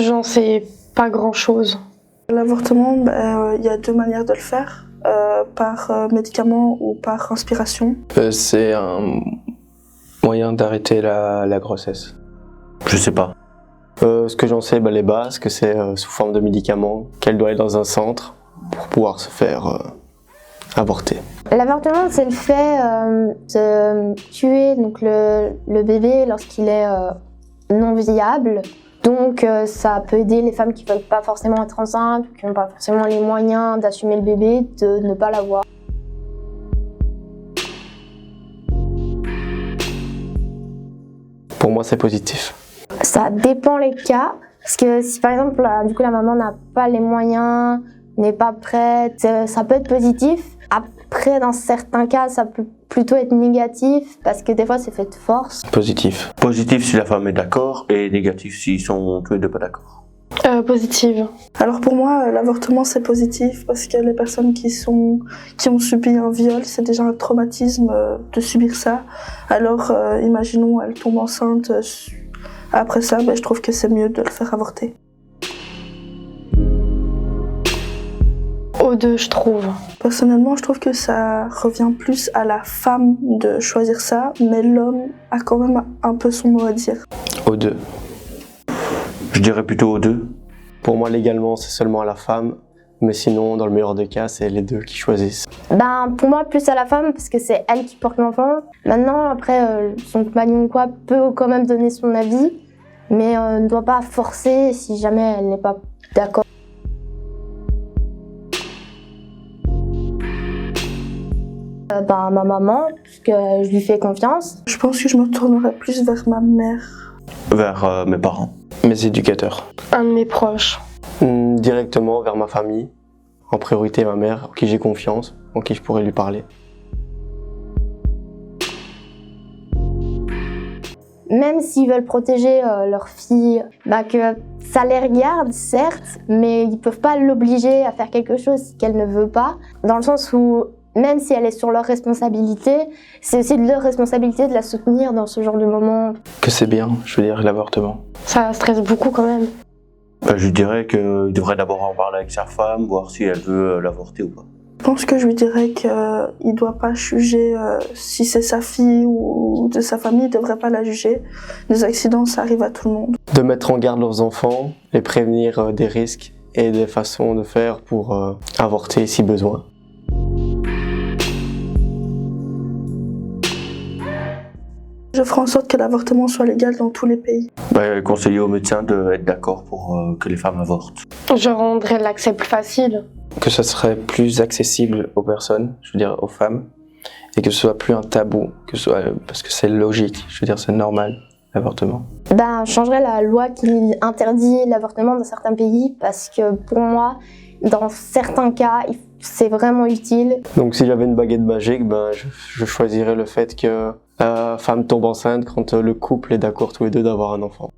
J'en sais pas grand-chose. L'avortement, il y a deux manières de le faire, par médicament ou par inspiration. C'est un moyen d'arrêter la grossesse. Je sais pas. Ce que j'en sais, les bases, que c'est sous forme de médicaments, qu'elle doit aller dans un centre pour pouvoir se faire avorter. L'avortement, c'est le fait de tuer donc, le bébé lorsqu'il est non viable. Donc ça peut aider les femmes qui ne veulent pas forcément être enceintes, qui n'ont pas forcément les moyens d'assumer le bébé, de ne pas l'avoir. Pour moi, c'est positif. Ça dépend les cas, parce que si par exemple la maman n'a pas les moyens, n'est pas prête, ça peut être positif. Après, dans certains cas, ça peut plutôt être négatif, parce que des fois c'est fait de force. Positif. Positif si la femme est d'accord et négatif s'ils sont tous les deux pas d'accord. Positive. Alors pour moi, l'avortement c'est positif parce que les personnes qui ont subi un viol, c'est déjà un traumatisme de subir ça. Alors imaginons elle tombe enceinte, après ça, je trouve que c'est mieux de le faire avorter. Aux deux, je trouve. Personnellement, je trouve que ça revient plus à la femme de choisir ça, mais l'homme a quand même un peu son mot à dire. Aux deux. Je dirais plutôt aux deux. Pour moi, légalement, c'est seulement à la femme, mais sinon, dans le meilleur des cas, c'est les deux qui choisissent. Pour moi, plus à la femme, parce que c'est elle qui porte l'enfant. Maintenant, après, son compagnon ou quoi peut quand même donner son avis, mais ne doit pas forcer si jamais elle n'est pas d'accord. Ma maman, puisque je lui fais confiance. Je pense que je me tournerais plus vers ma mère. Vers mes parents. Mes éducateurs. Un de mes proches. Directement vers ma famille. En priorité, ma mère, en qui j'ai confiance, en qui je pourrais lui parler. Même s'ils veulent protéger leur fille, que ça les regarde, certes, mais ils peuvent pas l'obliger à faire quelque chose qu'elle ne veut pas. Dans le sens où, même si elle est sur leur responsabilité, c'est aussi de leur responsabilité de la soutenir dans ce genre de moment. Que c'est bien, je veux dire, l'avortement. Ça stresse beaucoup quand même. Je dirais qu'il devrait d'abord en parler avec sa femme, voir si elle veut l'avorter ou pas. Je pense que je lui dirais qu'il ne doit pas juger si c'est sa fille ou de sa famille, il ne devrait pas la juger. Des accidents, ça arrive à tout le monde. De mettre en garde leurs enfants, les prévenir des risques et des façons de faire pour avorter si besoin. Je ferai en sorte que l'avortement soit légal dans tous les pays. Conseiller aux médecins d'être d'accord pour que les femmes avortent. Je rendrais l'accès plus facile. Que ça serait plus accessible aux personnes, je veux dire aux femmes, et que ce soit plus un tabou, parce que c'est logique, je veux dire c'est normal, l'avortement. Je changerais la loi qui interdit l'avortement dans certains pays, parce que pour moi, dans certains cas, c'est vraiment utile. Donc si j'avais une baguette magique, je choisirais le fait que la femme tombe enceinte quand le couple est d'accord tous les deux d'avoir un enfant.